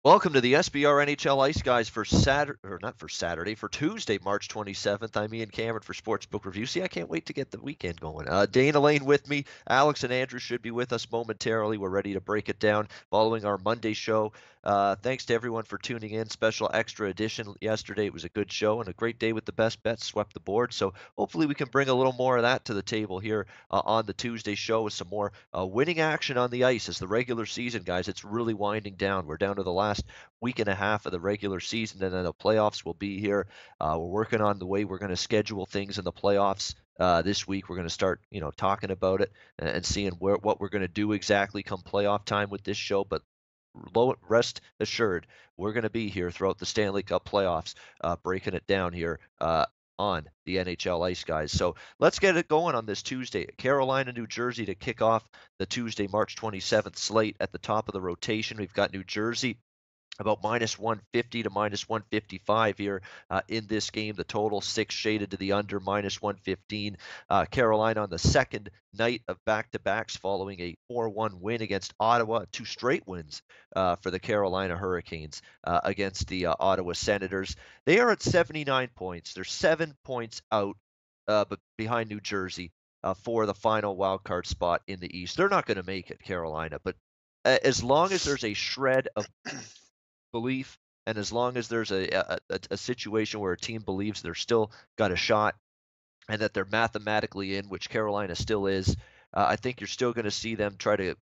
Welcome to the SBR NHL Ice Guys for Saturday, or not for Saturday, for Tuesday, March 27th. I'm Ian Cameron for Sportsbook Review. See, I can't wait to get the weekend going. Dana Lane with me. Alex and Andrew should be with us momentarily. We're ready to break it down following our Monday show. Thanks to everyone for tuning in. Special extra edition yesterday. It was a good show and a great day with the best bets. Swept the board. So hopefully we can bring a little more of that to the table here on the Tuesday show with some more winning action on the ice as the regular season, guys. It's really winding down. We're down to the last week and a half of the regular season, and then the playoffs will be here. We're working on the way we're going to schedule things in the playoffs. This week, we're going to start, talking about it and seeing what we're going to do exactly come playoff time with this show. But rest assured, we're going to be here throughout the Stanley Cup playoffs, breaking it down here. On the NHL Ice Guys. So let's get it going on this Tuesday. Carolina, New Jersey to kick off the Tuesday, March 27th slate. At the top of the rotation, we've got New Jersey about minus 150 to minus 155 here in this game. The total 6 shaded to the under, minus 115. Carolina on the second night of back-to-backs following a 4-1 win against Ottawa, 2 straight wins for the Carolina Hurricanes against the Ottawa Senators. They are at 79 points. They're 7 points out but behind New Jersey for the final wild card spot in the East. They're not going to make it, Carolina, but as long as there's a shred of belief, and as long as there's a situation where a team believes they're still got a shot and that they're mathematically in, which Carolina still is, I think you're still going to see them try to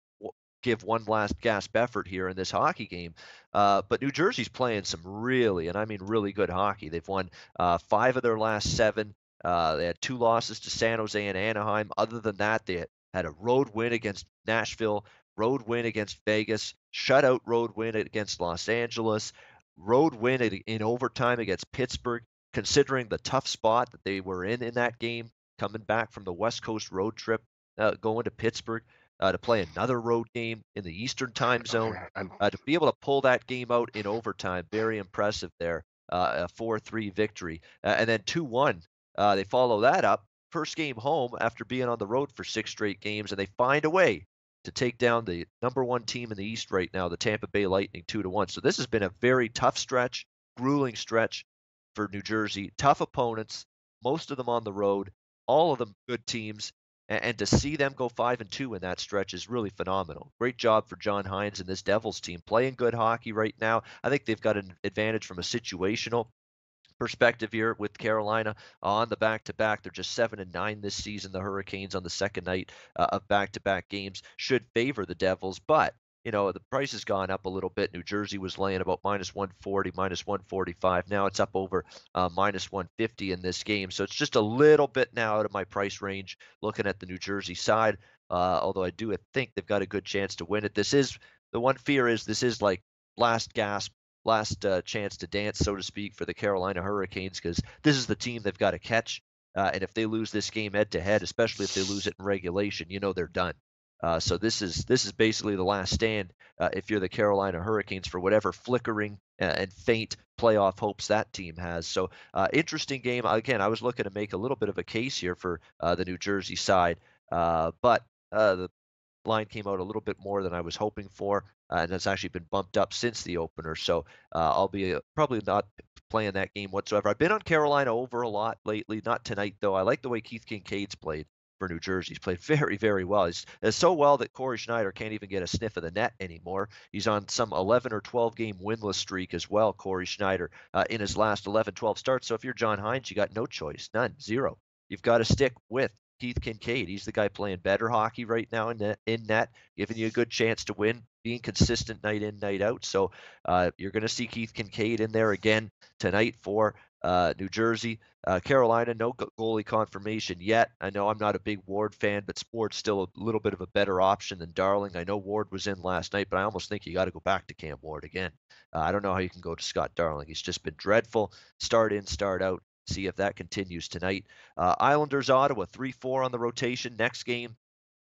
give one last gasp effort here in this hockey game. But New Jersey's playing some really, and I mean really good hockey. They've won 5 of their last 7. They had 2 losses to San Jose and Anaheim. Other than that, they had a road win against Nashville, road win against Vegas, shutout road win against Los Angeles, road win in overtime against Pittsburgh. Considering the tough spot that they were in that game, coming back from the West Coast road trip, going to Pittsburgh to play another road game in the Eastern time zone, And to be able to pull that game out in overtime, very impressive there. A 4-3 victory, and then 2-1. They follow that up. First game home after being on the road for 6 straight games, and they find a way to take down the number 1 team in the East right now, the Tampa Bay Lightning, 2-1. So this has been a very tough stretch, grueling stretch for New Jersey. Tough opponents, most of them on the road, all of them good teams, and to see them go 5-2 in that stretch is really phenomenal. Great job for John Hines and this Devils team, playing good hockey right now. I think they've got an advantage from a situational perspective here with Carolina on the back-to-back. They're just 7-9 this season. The Hurricanes on the second night of back-to-back games should favor the Devils, but the price has gone up a little bit. New Jersey was laying about minus 140, minus 145. Now it's up over minus 150 in this game. So it's just a little bit now out of my price range looking at the New Jersey side. Although I do think they've got a good chance to win it. The one fear is this is like last gasp, last chance to dance, so to speak, for the Carolina Hurricanes, because this is the team they've got to catch. And if they lose this game head to head, especially if they lose it in regulation, they're done. So this is basically the last stand if you're the Carolina Hurricanes for whatever flickering and faint playoff hopes that team has. So interesting game. Again, I was looking to make a little bit of a case here for the New Jersey side, but the line came out a little bit more than I was hoping for, and it's actually been bumped up since the opener. So I'll be probably not playing that game whatsoever. I've been on Carolina over a lot lately, not tonight though. I like the way Keith Kincaid's played for New Jersey. He's played very, very well. He's so well that Corey Schneider can't even get a sniff of the net anymore. He's on some 11 or 12 game winless streak as well, Corey Schneider, in his last 11, 12 starts. So if you're John Hines, you got no choice, none, zero. You've got to stick with Keith Kincaid. He's the guy playing better hockey right now in net, giving you a good chance to win, being consistent night in, night out. So you're going to see Keith Kincaid in there again tonight for New Jersey. Carolina, no goalie confirmation yet. I know I'm not a big Ward fan, but Ward's still a little bit of a better option than Darling. I know Ward was in last night, but I almost think you got to go back to Cam Ward again. I don't know how you can go to Scott Darling. He's just been dreadful. Start in, start out. See if that continues tonight. Islanders, Ottawa, 3-4 on the rotation. Next game,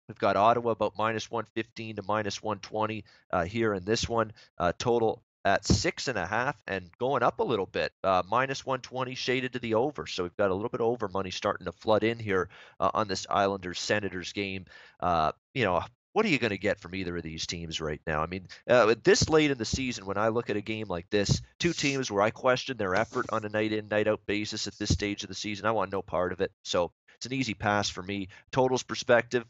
we've got Ottawa about minus 115 to minus 120 here in this one. Total at 6.5 and going up a little bit. Minus 120 shaded to the over. So we've got a little bit of over money starting to flood in here on this Islanders Senators game. what are you going to get from either of these teams right now? I mean, this late in the season, when I look at a game like this, two teams where I question their effort on a night in, night out basis at this stage of the season, I want no part of it. So it's an easy pass for me. Totals perspective,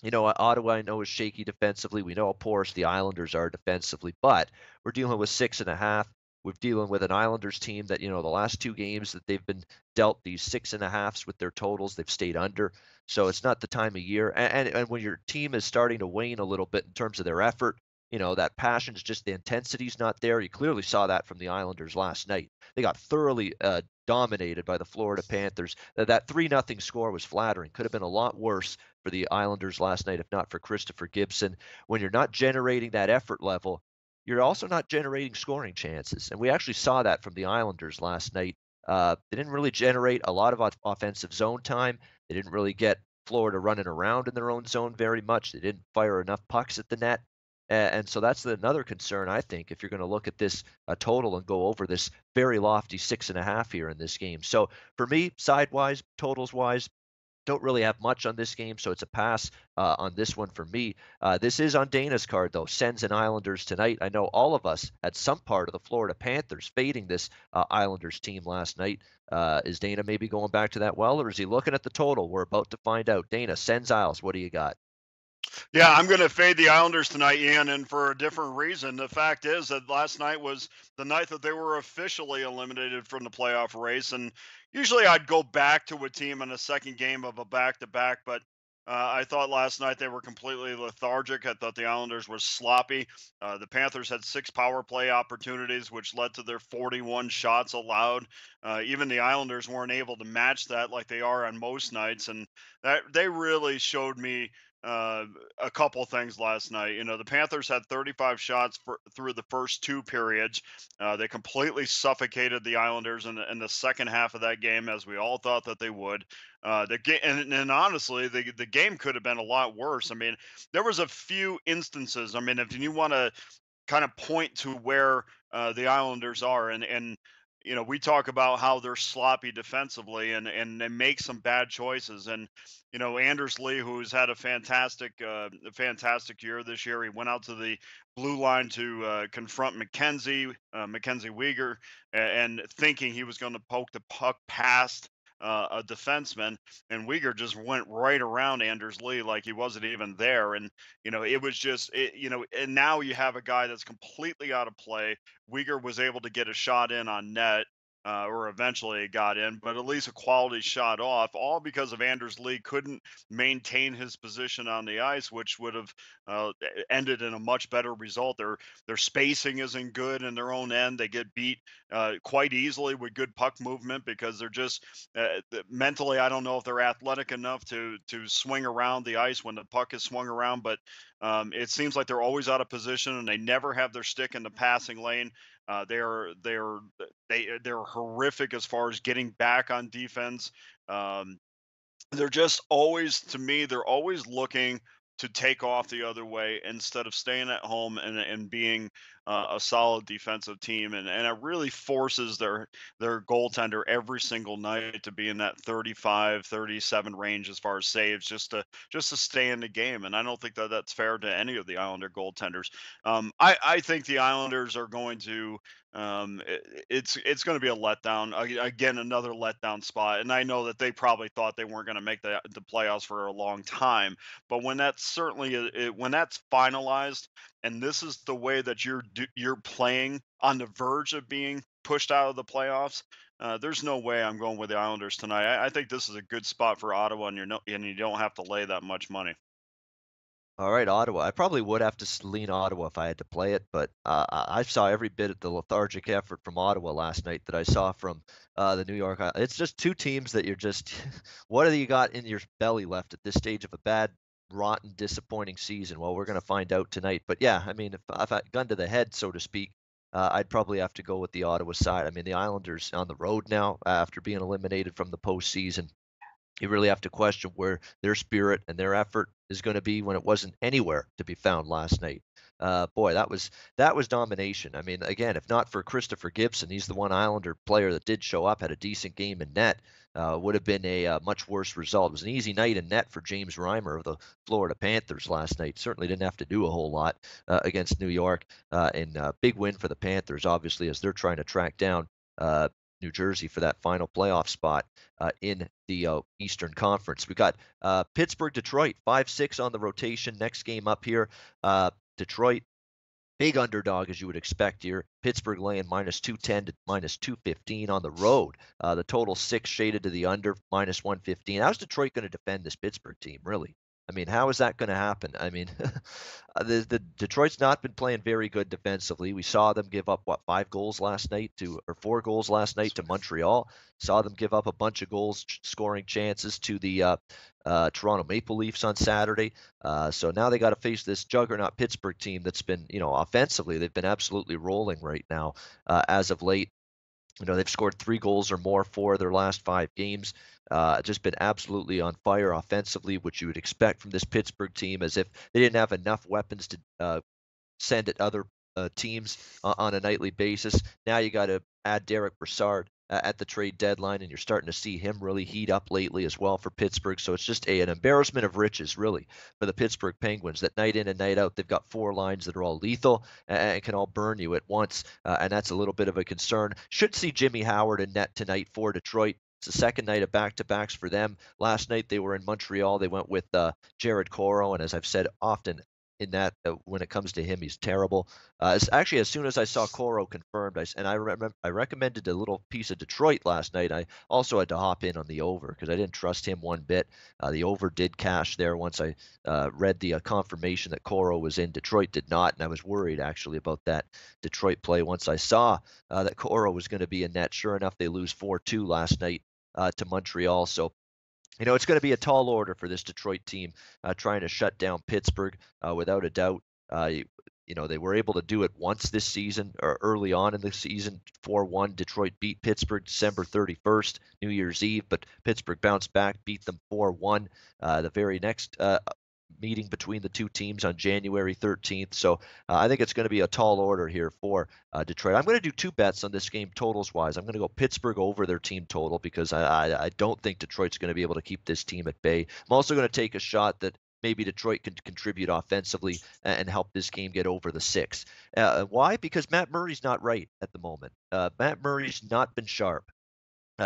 Ottawa, I know, is shaky defensively. We know how porous the Islanders are defensively, but we're dealing with 6.5. We're dealing with an Islanders team that, the last two games that they've been dealt these 6.5s with their totals, they've stayed under. So it's not the time of year. And when your team is starting to wane a little bit in terms of their effort, that passion's just the intensity's not there. You clearly saw that from the Islanders last night. They got thoroughly dominated by the Florida Panthers. That 3-0 score was flattering. Could have been a lot worse for the Islanders last night if not for Christopher Gibson. When you're not generating that effort level, you're also not generating scoring chances. And we actually saw that from the Islanders last night. They didn't really generate a lot of offensive zone time. They didn't really get Florida running around in their own zone very much. They didn't fire enough pucks at the net. And so that's another concern, I think, if you're going to look at this total and go over this very lofty 6.5 here in this game. So for me, side-wise, totals-wise, don't really have much on this game, so it's a pass on this one for me. This is on Dana's card, though. Sens and Islanders tonight. I know all of us had some part of the Florida Panthers fading this Islanders team last night. Is Dana maybe going back to that well, or is he looking at the total? We're about to find out. Dana, Sens Isles, what do you got? Yeah, I'm going to fade the Islanders tonight, Ian, and for a different reason. The fact is that last night was the night that they were officially eliminated from the playoff race. And usually I'd go back to a team in a second game of a back to back, but I thought last night they were completely lethargic. I thought the Islanders were sloppy. The Panthers had 6 power play opportunities, which led to their 41 shots allowed. Even the Islanders weren't able to match that like they are on most nights. And that they really showed me uh, a couple things last night. The Panthers had 35 shots through the first 2 periods. They completely suffocated the Islanders in the second half of that game, as we all thought that they would. The game, and honestly, the game could have been a lot worse. I mean, there was a few instances. I mean, if you want to kind of point to where the Islanders are, and we talk about how they're sloppy defensively and they make some bad choices. And Anders Lee, who's had a fantastic year this year, he went out to the blue line to confront Mackenzie Weegar, and thinking he was going to poke the puck past a defenseman, and Uyghur just went right around Anders Lee like he wasn't even there. And it was just and now you have a guy that's completely out of play. Uyghur was able to get a shot in on net, or eventually it got in, but at least a quality shot off, all because of Anders Lee couldn't maintain his position on the ice, which would have ended in a much better result. Their spacing isn't good in their own end. They get beat quite easily with good puck movement because they're just mentally. I don't know if they're athletic enough to swing around the ice when the puck is swung around, but it seems like they're always out of position and they never have their stick in the passing lane. They're horrific as far as getting back on defense. Um, they're just always, to me, they're always looking to take off the other way instead of staying at home and being a solid defensive team. And it really forces their goaltender every single night to be in that 35, 37 range as far as saves, just to stay in the game. And I don't think that that's fair to any of the Islander goaltenders. I think the Islanders are going to it's going to be a letdown. Again, another letdown spot. And I know that they probably thought they weren't going to make the playoffs for a long time. But when that's when that's finalized, and this is the way that you're playing on the verge of being pushed out of the playoffs, there's no way I'm going with the Islanders tonight. I think this is a good spot for Ottawa, and you don't have to lay that much money. All right, Ottawa. I probably would have to lean Ottawa if I had to play it, but I saw every bit of the lethargic effort from Ottawa last night that I saw from the New York. It's just two teams that you're just, what do you got in your belly left at this stage of a bad, rotten, disappointing season? Well, we're going to find out tonight. But yeah, I mean, if I gun to the head, so to speak, I'd probably have to go with the Ottawa side. I mean, the Islanders on the road now after being eliminated from the postseason. You really have to question where their spirit and their effort is going to be when it wasn't anywhere to be found last night. Boy, that was domination. I mean, again, if not for Christopher Gibson, he's the one Islander player that did show up, had a decent game in net. Would have been a much worse result. It was an easy night in net for James Reimer of the Florida Panthers last night. Certainly didn't have to do a whole lot against New York, and big win for the Panthers, obviously, as they're trying to track down New Jersey for that final playoff spot in the Eastern Conference. We got Pittsburgh, Detroit, 5-6 on the rotation. Next game up here, Detroit, big underdog as you would expect here. Pittsburgh laying minus 210 to minus 215 on the road. The total 6 shaded to the under, minus 115. How's Detroit going to defend this Pittsburgh team, really? I mean, how is that going to happen? I mean, the Detroit's not been playing very good defensively. We saw them give up what 5 goals last night to, or 4 goals last night to Montreal. Saw them give up a bunch of goals scoring chances to the Toronto Maple Leafs on Saturday. So now they got to face this juggernaut Pittsburgh team that's been, offensively, they've been absolutely rolling right now as of late. They've scored 3 goals or more for their last 5 games. Just been absolutely on fire offensively, which you would expect from this Pittsburgh team, as if they didn't have enough weapons to send at other teams on a nightly basis. Now you got to add Derek Brassard at the trade deadline, and you're starting to see him really heat up lately as well for Pittsburgh. So it's just an embarrassment of riches, really, for the Pittsburgh Penguins, that night in and night out, they've got 4 lines that are all lethal and can all burn you at once, and that's a little bit of a concern. Should see Jimmy Howard in net tonight for Detroit. It's the second night of back-to-backs for them. Last night they were in Montreal. They went with Jared Coro, and as I've said often in that, when it comes to him, he's terrible. Actually, as soon as I saw Coro confirmed, I remember I recommended a little piece of Detroit last night. I also had to hop in on the over because I didn't trust him one bit. The over did cash there once I read the confirmation that Coro was in. Detroit did not, and I was worried actually about that Detroit play once I saw that Coro was going to be in net. Sure enough, they lose 4-2 last night to Montreal. So it's going to be a tall order for this Detroit team trying to shut down Pittsburgh without a doubt. They were able to do it once this season, or early on in the season. 4-1, Detroit beat Pittsburgh December 31st, New Year's Eve, but Pittsburgh bounced back, beat them 4-1 the very next meeting between the two teams on January 13th. So I think it's going to be a tall order here for Detroit. I'm going to do 2 bets on this game totals wise. I'm going to go Pittsburgh over their team total because I don't think Detroit's going to be able to keep this team at bay. I'm also going to take a shot that maybe Detroit can contribute offensively and help this game get over the 6. Why? Because Matt Murray's not right at the moment. Matt Murray's not been sharp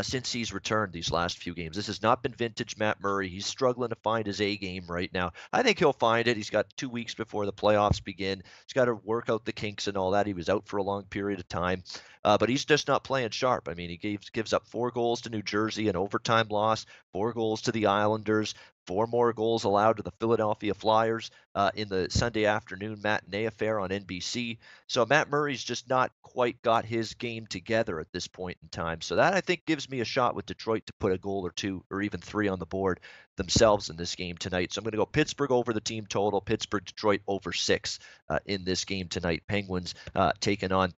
since he's returned these last few games. This has not been vintage Matt Murray. He's struggling to find his A game right now. I think he'll find it. He's got 2 weeks before the playoffs begin. He's got to work out the kinks and all that. He was out for a long period of time, but he's just not playing sharp. I mean, he gives up 4 goals to New Jersey, an overtime loss, 4 goals to the Islanders, 4 more goals allowed to the Philadelphia Flyers in the Sunday afternoon matinee affair on NBC. So Matt Murray's just not quite got his game together at this point in time. So that, I think, gives me a shot with Detroit to put a goal or 2 or even 3 on the board themselves in this game tonight. So I'm going to go Pittsburgh over the team total, Pittsburgh, Detroit over 6 in this game tonight. Penguins taking on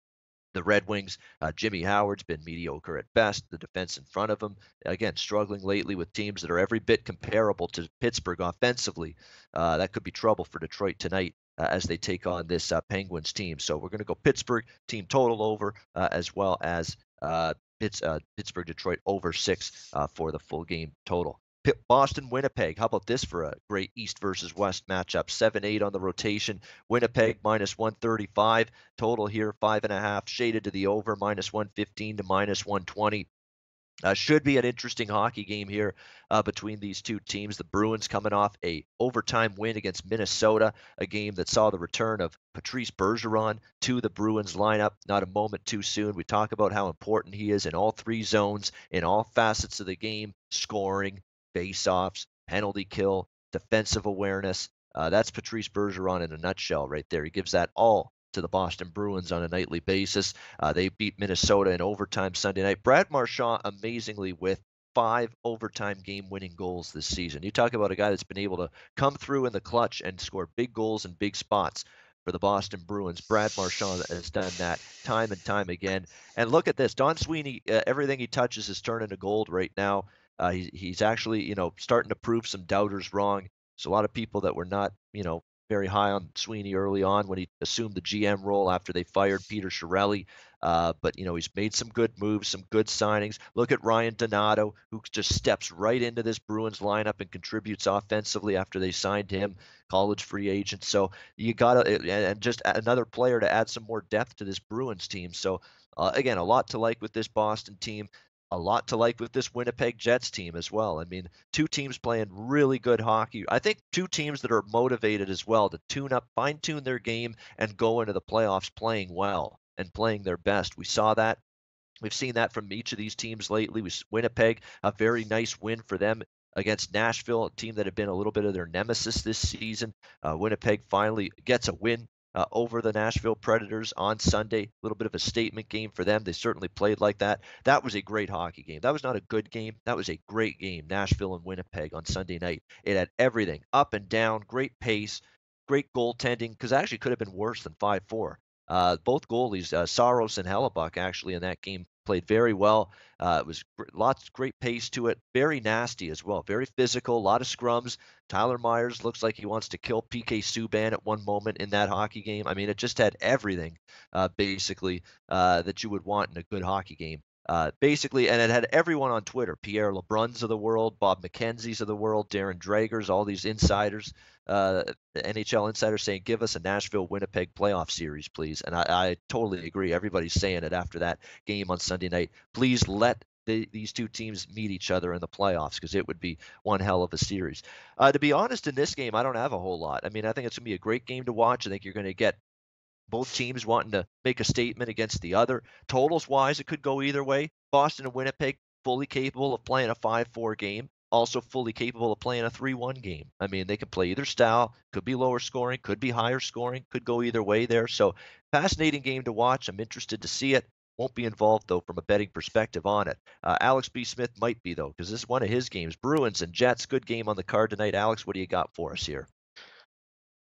the Red Wings. Jimmy Howard's been mediocre at best. The defense in front of him, again, struggling lately with teams that are every bit comparable to Pittsburgh offensively. That could be trouble for Detroit tonight as they take on this Penguins team. So we're going to go Pittsburgh team total over, as well as Pittsburgh, Detroit over 6 for the full game total. Boston, Winnipeg. How about this for a great East versus West matchup? 7-8 on the rotation. Winnipeg minus 135. Total here 5.5. Shaded to the over, minus 115 to minus 120. Should be an interesting hockey game here between these two teams. The Bruins coming off a overtime win against Minnesota, a game that saw the return of Patrice Bergeron to the Bruins lineup. Not a moment too soon. We talk about how important he is in all 3 zones, in all facets of the game: scoring, face-offs, penalty kill, defensive awareness. That's Patrice Bergeron in a nutshell right there. He gives that all to the Boston Bruins on a nightly basis. They beat Minnesota in overtime Sunday night. Brad Marchand, amazingly, with 5 overtime game-winning goals this season. You talk about a guy that's been able to come through in the clutch and score big goals in big spots for the Boston Bruins. Brad Marchand has done that time and time again. And look at this. Don Sweeney, everything he touches is turning to gold right now. He's actually, starting to prove some doubters wrong. So a lot of people that were not, very high on Sweeney early on when he assumed the GM role after they fired Peter Chiarelli. But he's made some good moves, some good signings. Look at Ryan Donato, who just steps right into this Bruins lineup and contributes offensively after they signed him, college free agent. So you got to, and just another player to add some more depth to this Bruins team. So again, a lot to like with this Boston team. A lot to like with this Winnipeg Jets team as well. I mean, two teams playing really good hockey. I think two teams that are motivated as well to tune up, fine tune their game, and go into the playoffs playing well and playing their best. We saw that. We've seen that from each of these teams lately. Winnipeg, a very nice win for them against Nashville, a team that had been a little bit of their nemesis this season. Winnipeg finally gets a win over the Nashville Predators on Sunday. A little bit of a statement game for them. They certainly played like that. That was a great hockey game. That was not a good game. That was a great game, Nashville and Winnipeg on Sunday night. It had everything, up and down, great pace, great goaltending, because it actually could have been worse than 5-4. Both goalies, Saros and Hellebuck, actually in that game played very well. It was lots great pace to it, very nasty as well, very physical, a lot of scrums. Tyler Myers looks like he wants to kill PK Subban at one moment in that hockey game. I mean, it just had everything, basically, that you would want in a good hockey game. Basically, and it had everyone on Twitter, Pierre LeBruns of the world, Bob McKenzie's of the world, Darren Dragers, all these insiders, the NHL insiders saying, give us a Nashville-Winnipeg playoff series, please. And I totally agree. Everybody's saying it after that game on Sunday night. Please let these two teams meet each other in the playoffs, because it would be one hell of a series. To be honest, in this game, I don't have a whole lot. I mean, I think it's going to be a great game to watch. I think you're going to get both teams wanting to make a statement against the other. Totals wise, it could go either way. Boston and Winnipeg fully capable of playing a 5-4 game, also fully capable of playing a 3-1 game. I mean, they could play either style, could be lower scoring, could be higher scoring, could go either way there. So fascinating game to watch. I'm interested to see it. Won't be involved, though, from a betting perspective on it. Alex B. Smith might be, though, because this is one of his games. Bruins and Jets, good game on the card tonight. Alex, what do you got for us here?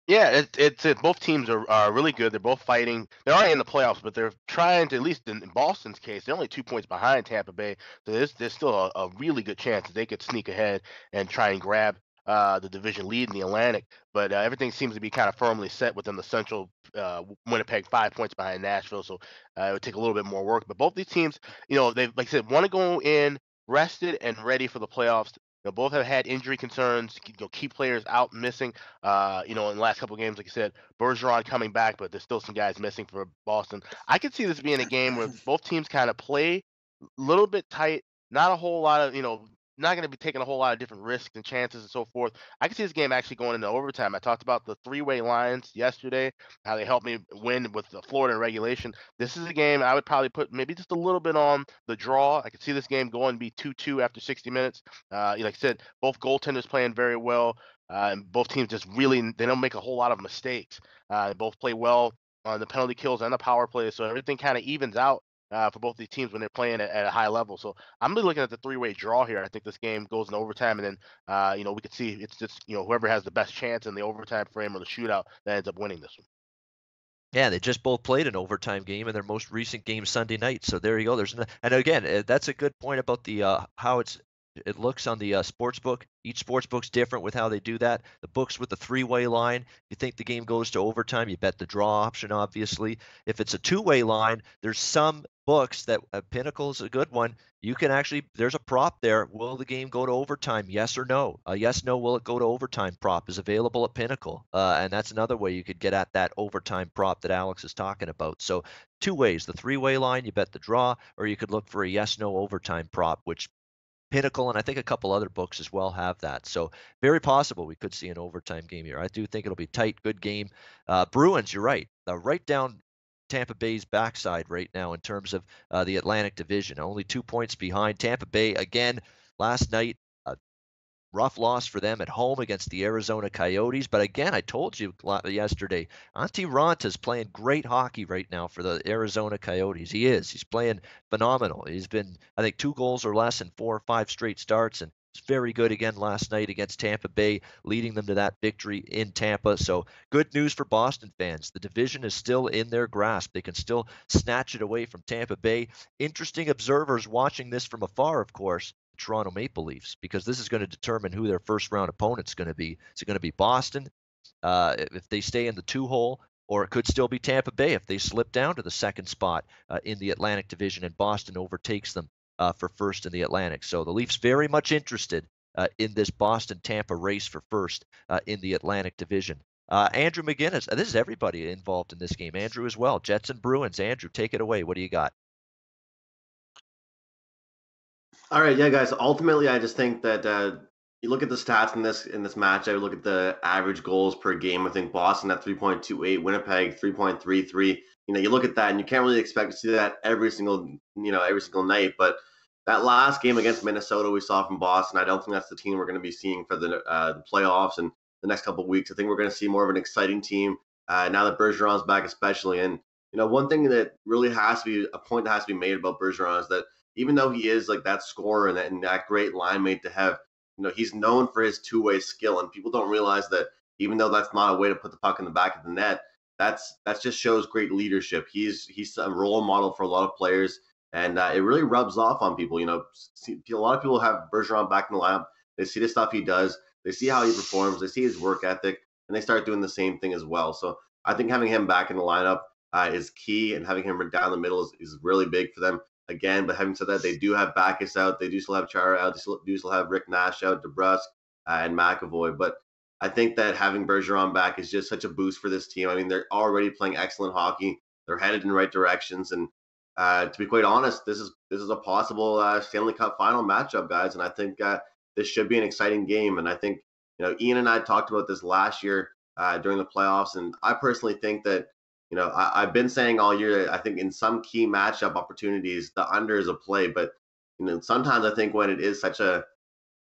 Yeah, it's both teams are really good. They're both fighting. They're already in the playoffs, but they're trying to, at least in Boston's case, they're only 2 points behind Tampa Bay. So there's still a really good chance that they could sneak ahead and try and grab the division lead in the Atlantic. But everything seems to be kind of firmly set within the Central. Winnipeg 5 points behind Nashville, so it would take a little bit more work. But both these teams, they, like I said, want to go in rested and ready for the playoffs. Both have had injury concerns, key players out missing. In the last couple of games, like I said, Bergeron coming back, but there's still some guys missing for Boston. I could see this being a game where both teams kind of play a little bit tight, not a whole lot of, not going to be taking a whole lot of different risks and chances and so forth. I can see this game actually going into overtime. I talked about the three-way lines yesterday, how they helped me win with the Florida in regulation. This is a game I would probably put maybe just a little bit on the draw. I could see this game going to be 2-2 after 60 minutes. Like I said, both goaltenders playing very well, and both teams just really, they don't make a whole lot of mistakes. They both play well on the penalty kills and the power play, so everything kind of evens out for both these teams when they're playing at a high level. So I'm really looking at the three-way draw here. I think this game goes in overtime, and then we could see it's just whoever has the best chance in the overtime frame or the shootout that ends up winning this one. Yeah, they just both played an overtime game in their most recent game Sunday night. So there you go. And again, that's a good point about the how it looks on the sportsbook. Each sportsbook's different with how they do that. The books with the three-way line, you think the game goes to overtime, you bet the draw option, obviously. If it's a two-way line, there's some books that Pinnacle is a good one. You can actually, there's a prop there. Will the game go to overtime? Yes or no? Yes, no, will it go to overtime prop is available at Pinnacle. And that's another way you could get at that overtime prop that Alex is talking about. So two ways, the three-way line, you bet the draw, or you could look for a yes, no overtime prop, which Pinnacle and I think a couple other books as well have that. So very possible we could see an overtime game here. I do think it'll be tight, good game. Bruins, you're right. Right down Tampa Bay's backside right now in terms of the Atlantic Division. Only 2 points behind. Tampa Bay, again, last night, rough loss for them at home against the Arizona Coyotes. But again, I told you yesterday, Antti Ranta's playing great hockey right now for the Arizona Coyotes. He is. He's playing phenomenal. He's been, I think, 2 goals or less in 4 or 5 straight starts, and it's very good again last night against Tampa Bay, leading them to that victory in Tampa. So good news for Boston fans. The division is still in their grasp. They can still snatch it away from Tampa Bay. Interesting observers watching this from afar, of course. Toronto Maple Leafs, because this is going to determine who their first round opponent's going to be. Is it going to be Boston if they stay in the 2-hole, or it could still be Tampa Bay if they slip down to the second spot in the Atlantic Division and Boston overtakes them for first in the Atlantic. So the Leafs very much interested in this Boston-Tampa race for first in the Atlantic Division. Andrew McGinnis, this is everybody involved in this game. Andrew as well. Jets and Bruins. Andrew, take it away. What do you got? All right, yeah, guys. Ultimately, I just think that you look at the stats in this match. I look at the average goals per game. I think Boston at 3.28, Winnipeg 3.33. You look at that, and you can't really expect to see that every single night. But that last game against Minnesota, we saw from Boston. I don't think that's the team we're going to be seeing for the playoffs and the next couple of weeks. I think we're going to see more of an exciting team now that Bergeron's back, especially. And one thing that really has to be a point that has to be made about Bergeron is that even though he is like that scorer and that great line mate to have, he's known for his two-way skill, and people don't realize that even though that's not a way to put the puck in the back of the net, that just shows great leadership. He's a role model for a lot of players, and it really rubs off on people. A lot of people have Bergeron back in the lineup. They see the stuff he does. They see how he performs. They see his work ethic, and they start doing the same thing as well. So I think having him back in the lineup is key, and having him down the middle is really big for them. Again, but having said that, they do have Backus out. They do still have Chara out. They do still have Rick Nash out, DeBrusk, and McAvoy. But I think that having Bergeron back is just such a boost for this team. I mean, they're already playing excellent hockey. They're headed in the right directions. And to be quite honest, this is a possible Stanley Cup final matchup, guys. And I think this should be an exciting game. And I think, Ian and I talked about this last year during the playoffs. And I personally think that, I've been saying all year that I think in some key matchup opportunities, the under is a play. But, sometimes I think when it is such a,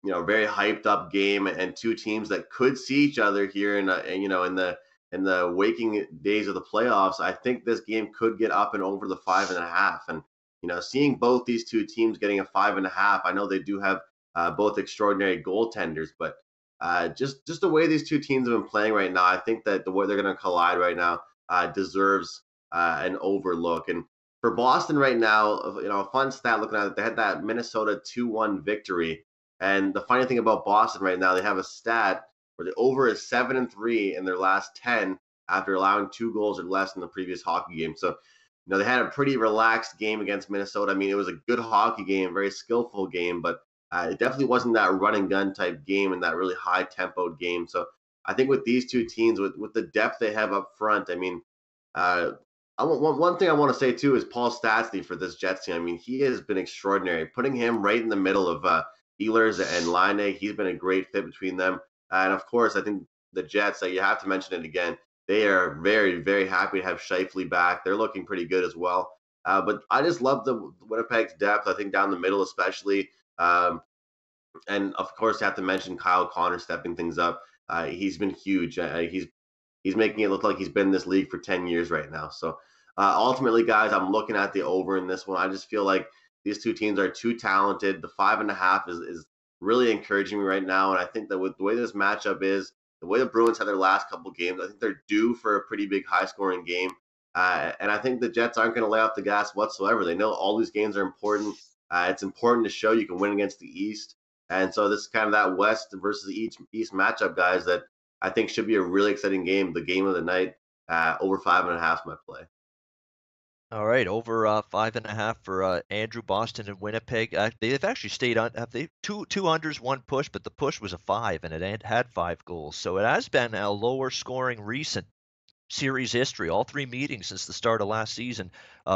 very hyped up game and two teams that could see each other here in the waking days of the playoffs, I think this game could get up and over the 5.5. And, seeing both these two teams getting a 5.5, I know they do have both extraordinary goaltenders, but just the way these two teams have been playing right now, I think that the way they're going to collide right now deserves an overlook. And for Boston right now, a fun stat looking at it, they had that Minnesota 2-1 victory. And the funny thing about Boston right now, they have a stat where the over is 7-3 in their last 10 after allowing 2 goals or less in the previous hockey game. So, they had a pretty relaxed game against Minnesota. I mean, it was a good hockey game, very skillful game, but it definitely wasn't that run and gun type game and that really high tempoed game. So I think with these two teams, with the depth they have up front, I mean, one thing I want to say too is Paul Stastny for this Jets team. I mean, he has been extraordinary. Putting him right in the middle of Ehlers and Laine, he's been a great fit between them. And of course, I think the Jets, you have to mention it again, they are very, very happy to have Scheifele back. They're looking pretty good as well. But I just love the Winnipeg's depth, I think down the middle especially. And of course, you have to mention Kyle Connor stepping things up. He's been huge. He's making it look like he's been in this league for 10 years right now. So ultimately, guys, I'm looking at the over in this one. I just feel like these two teams are too talented. The 5.5 is really encouraging me right now. And I think that with the way this matchup is, the way the Bruins had their last couple games, I think they're due for a pretty big high-scoring game. And I think the Jets aren't going to lay off the gas whatsoever. They know all these games are important. It's important to show you can win against the East. And so this is kind of that West versus the East matchup, guys, that I think should be a really exciting game, the game of the night. Over 5.5 my play. All right, over 5.5 for Andrew, Boston, and Winnipeg. They've actually stayed on. Have they two unders, one push, but the push was a 5, and it had 5 goals. So it has been a lower scoring recent series history. All 3 meetings since the start of last season,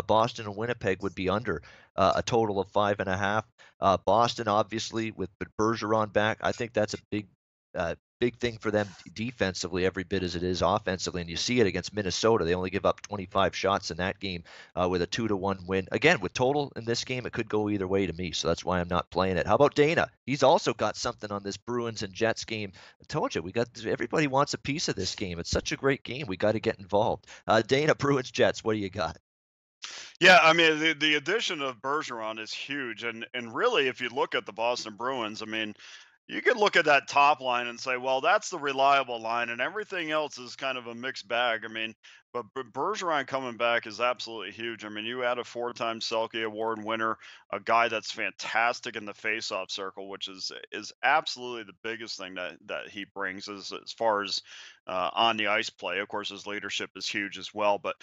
Boston and Winnipeg would be under a total of 5.5. Boston, obviously, with Bergeron back, I think that's a big thing for them defensively, every bit as it is offensively. And you see it against Minnesota. They only give up 25 shots in that game with a 2-1 win. Again, with total in this game, it could go either way to me. So that's why I'm not playing it. How about Dana? He's also got something on this Bruins and Jets game. I told you, everybody wants a piece of this game. It's such a great game. We got to get involved. Dana, Bruins, Jets, what do you got? Yeah, I mean, the addition of Bergeron is huge. And really, if you look at the Boston Bruins, I mean, you could look at that top line and say, well, that's the reliable line, and everything else is kind of a mixed bag. I mean, But Bergeron coming back is absolutely huge. I mean, you add a four-time Selke Award winner, a guy that's fantastic in the face-off circle, which is absolutely the biggest thing that he brings as far as on the ice play. Of course, his leadership is huge as well, but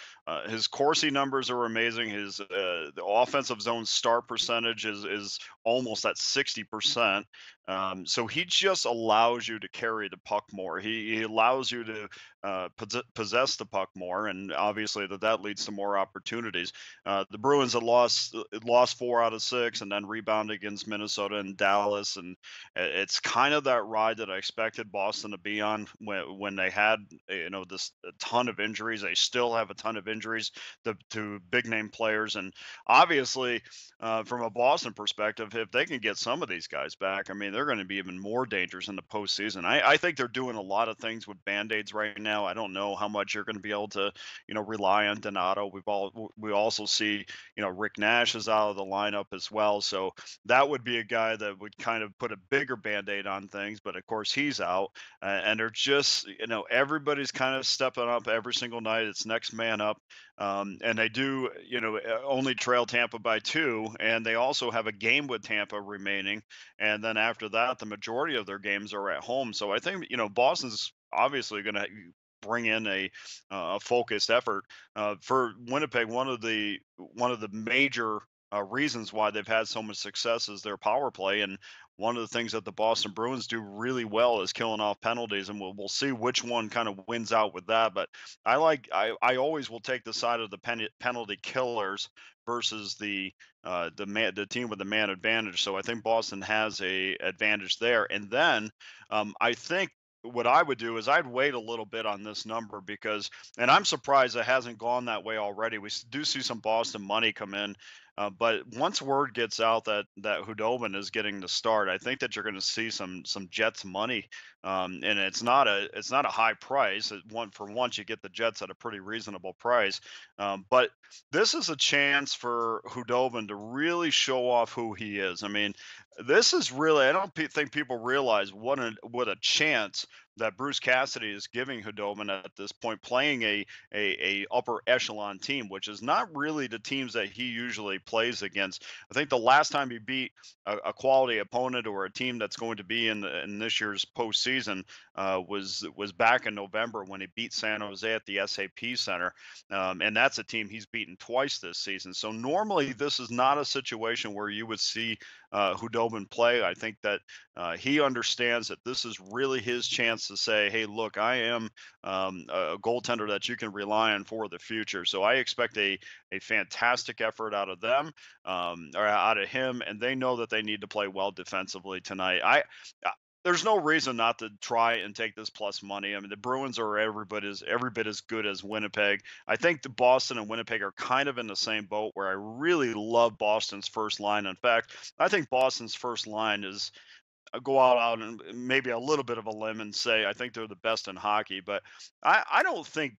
his Corsi numbers are amazing. His the offensive zone start percentage is almost at 60%. So he just allows you to carry the puck more. He allows you to possess the puck more, and obviously that leads to more opportunities. The Bruins had lost 4 out of 6, and then rebounded against Minnesota and Dallas, and it's kind of that ride that I expected Boston to be on when they had this a ton of injuries. They still have a ton of injuries to big name players, and obviously from a Boston perspective, if they can get some of these guys back, I mean, they're going to be even more dangerous in the postseason. I think they're doing a lot of things with band-aids right now. I don't know how much you're going to be able to, rely on Donato. We also see, Rick Nash is out of the lineup as well. So that would be a guy that would kind of put a bigger band-aid on things. But of course, he's out, and they're just, everybody's kind of stepping up every single night. It's next man up. And they do, only trail Tampa by 2, and they also have a game with Tampa remaining. And then after that, the majority of their games are at home. So I think, Boston's obviously going to bring in a focused effort. For Winnipeg, one of the major reasons why they've had so much success is their power play, and one of the things that the Boston Bruins do really well is killing off penalties, and we'll see which one kind of wins out with that. But I always will take the side of the penalty killers versus the team with the man advantage. So I think Boston has a advantage there, and then I think what I would do is I'd wait a little bit on this number because, and I'm surprised it hasn't gone that way already. We do see some Boston money come in, but once word gets out that Hudobin is getting the start, I think that you're going to see some Jets money, and it's not a high price. For once, you get the Jets at a pretty reasonable price, but this is a chance for Hudobin to really show off who he is. I mean, this is really, I don't think people realize what a chance that Bruce Cassidy is giving Hudobin at this point, playing a upper echelon team, which is not really the teams that he usually plays against. I think the last time he beat a quality opponent or a team that's going to be in this year's postseason was back in November when he beat San Jose at the SAP Center, and that's a team he's beaten twice this season. So normally this is not a situation where you would see Hudobin play. I think that he understands that this is really his chance to say, hey, look, I am a goaltender that you can rely on for the future. So I expect a fantastic effort out of them, or out of him, and they know that they need to play well defensively tonight. There's no reason not to try and take this plus money. I mean, the Bruins are every bit as good as Winnipeg. I think the Boston and Winnipeg are kind of in the same boat where I really love Boston's first line. In fact, I think Boston's first line is go out and maybe a little bit of a limb and say I think they're the best in hockey, but I don't think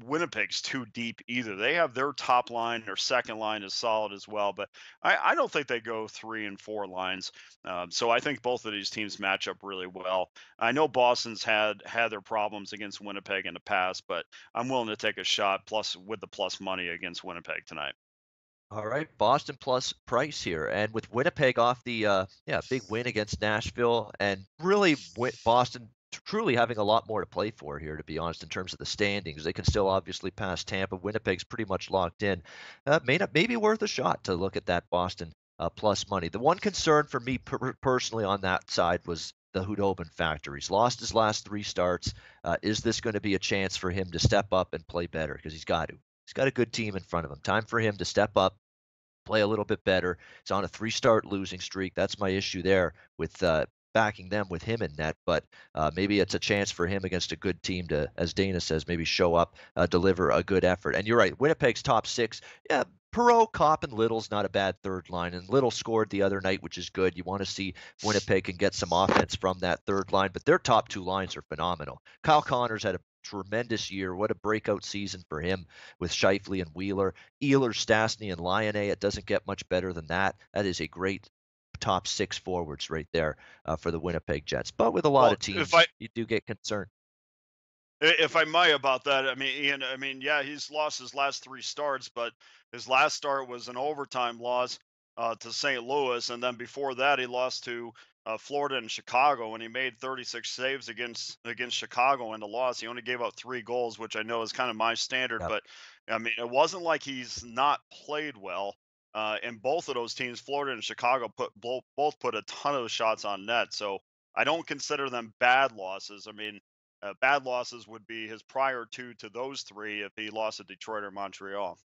Winnipeg's too deep either. They have their top line, their second line is solid as well, but I don't think they go 3 and 4 lines. So I think both of these teams match up really well. I know Boston's had their problems against Winnipeg in the past, but I'm willing to take a shot with the plus money against Winnipeg tonight. All right, Boston plus price here, and with Winnipeg off the big win against Nashville, and really Boston truly having a lot more to play for here, to be honest, in terms of the standings. They can still obviously pass Tampa. Winnipeg's pretty much locked in. Maybe worth a shot to look at that Boston plus money. The one concern for me personally on that side was the Hudobin factor. He's lost his last 3 starts. Is this going to be a chance for him to step up and play better? Because he's got to. He's got a good team in front of him. Time for him to step up, play a little bit better. He's on a 3-start losing streak. That's my issue there with backing them with him in net. But maybe it's a chance for him against a good team to, as Dana says, maybe show up, deliver a good effort. And you're right, Winnipeg's top 6, yeah, Perreault, Kopp, and Little's not a bad third line. And Little scored the other night, which is good. You want to see Winnipeg can get some offense from that third line. But their top 2 lines are phenomenal. Kyle Connors had a tremendous year. What a breakout season for him with Scheifele and Wheeler. Ehlers, Stastny, and Laine. It doesn't get much better than that. That is a great top 6 forwards right there for the Winnipeg Jets. But with a lot of teams, you do get concerned. If I might about that, I mean, Ian, yeah, he's lost his last 3 starts, but his last start was an overtime loss to St. Louis, and then before that, he lost to Florida and Chicago, and he made 36 saves against Chicago in the loss. He only gave up 3 goals, which I know is kind of my standard, Yep. but I mean, it wasn't like he's not played well. And both of those teams, Florida and Chicago, both put a ton of shots on net, so I don't consider them bad losses. I mean, bad losses would be his prior two to those three if he lost to Detroit or Montreal.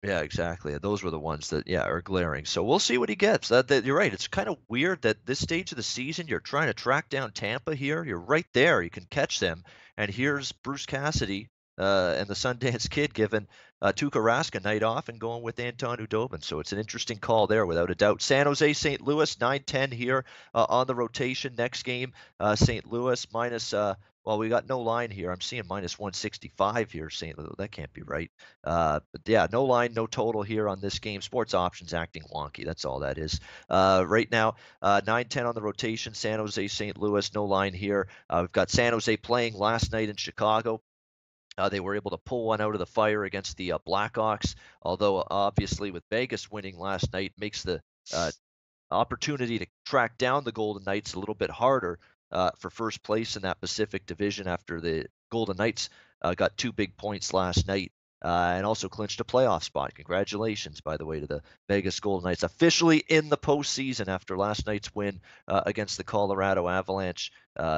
Yeah, exactly. Those were the ones that, yeah, are glaring. So we'll see what he gets. You're right. It's kind of weird that this stage of the season, you're trying to track down Tampa here. You're right there. You can catch them. And here's Bruce Cassidy and the Sundance Kid giving Tuukka Rask a night off and going with Anton Udobin. So it's an interesting call there, without a doubt. San Jose, St. Louis, 9-10 here on the rotation. Next game, St. Louis minus, well, we got no line here. I'm seeing minus 165 here, St. Louis. That can't be right. But yeah, no line, no total here on this game. Sports options acting wonky. That's all that is. Right now, 9-10 on the rotation. San Jose, St. Louis, no line here. We've got San Jose playing last night in Chicago. They were able to pull one out of the fire against the Blackhawks, although obviously with Vegas winning last night makes the opportunity to track down the Golden Knights a little bit harder for first place in that Pacific Division after the Golden Knights got 2 big points last night and also clinched a playoff spot. Congratulations, by the way, to the Vegas Golden Knights, officially in the postseason after last night's win against the Colorado Avalanche.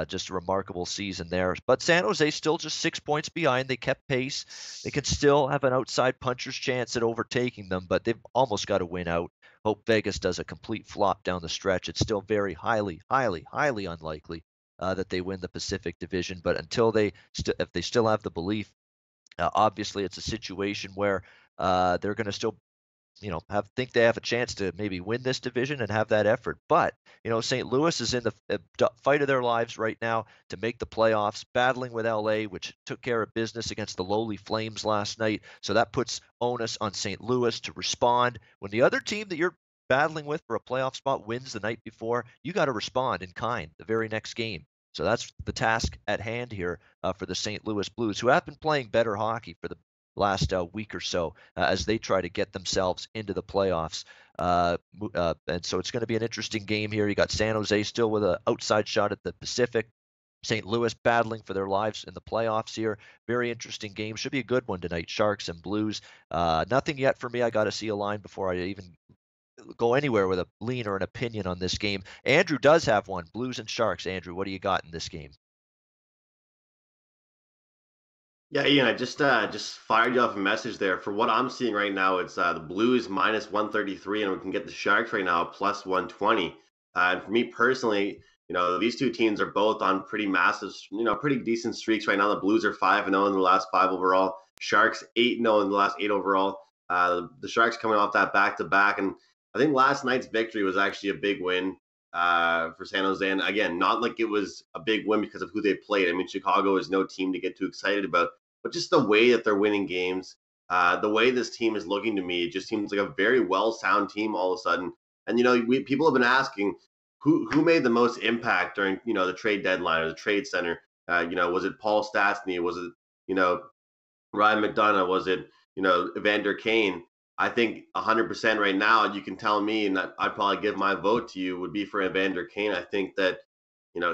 Just a remarkable season there. But San Jose still just 6 points behind. They kept pace. They can still have an outside puncher's chance at overtaking them, but they've almost got to win out. Hope Vegas does a complete flop down the stretch. It's still very highly, highly, highly unlikely that they win the Pacific Division. But until if they still have the belief, obviously it's a situation where they're going to still, think they have a chance to maybe win this division and have that effort. But St. Louis is in the fight of their lives right now to make the playoffs, battling with LA, which took care of business against the lowly Flames last night. So that puts onus on St. Louis to respond. When the other team that you're battling with for a playoff spot wins the night before, you got to respond in kind the very next game. So that's the task at hand here for the St. Louis Blues, who have been playing better hockey for the last week or so as they try to get themselves into the playoffs. And so it's going to be an interesting game here. You got San Jose still with an outside shot at the Pacific. St. Louis battling for their lives in the playoffs here. Very interesting game. Should be a good one tonight. Sharks and Blues. Nothing yet for me. I got to see a line before I even go anywhere with a lean or an opinion on this game. Andrew does have one. Blues and Sharks. Andrew, what do you got in this game? Yeah, Ian, I just fired you off a message there. For what I'm seeing right now, it's the Blues minus 133, and we can get the Sharks right now plus 120. And for me personally, these two teams are both on pretty massive, pretty decent streaks right now. The Blues are 5-0 in the last 5 overall. Sharks 8-0 in the last 8 overall. The Sharks coming off that back-to-back, and I think last night's victory was actually a big win for San Jose. And again, not like it was a big win because of who they played. I mean, Chicago is no team to get too excited about, but just the way that they're winning games, the way this team is looking to me, it just seems like a very well-sound team all of a sudden. And people have been asking who made the most impact during the trade deadline or the trade center. Was it Paul Stastny? Was it Ryan McDonough? Was it Evander Kane? I think 100% right now, you can tell me, and I'd probably give my vote to you, would be for Evander Kane. I think that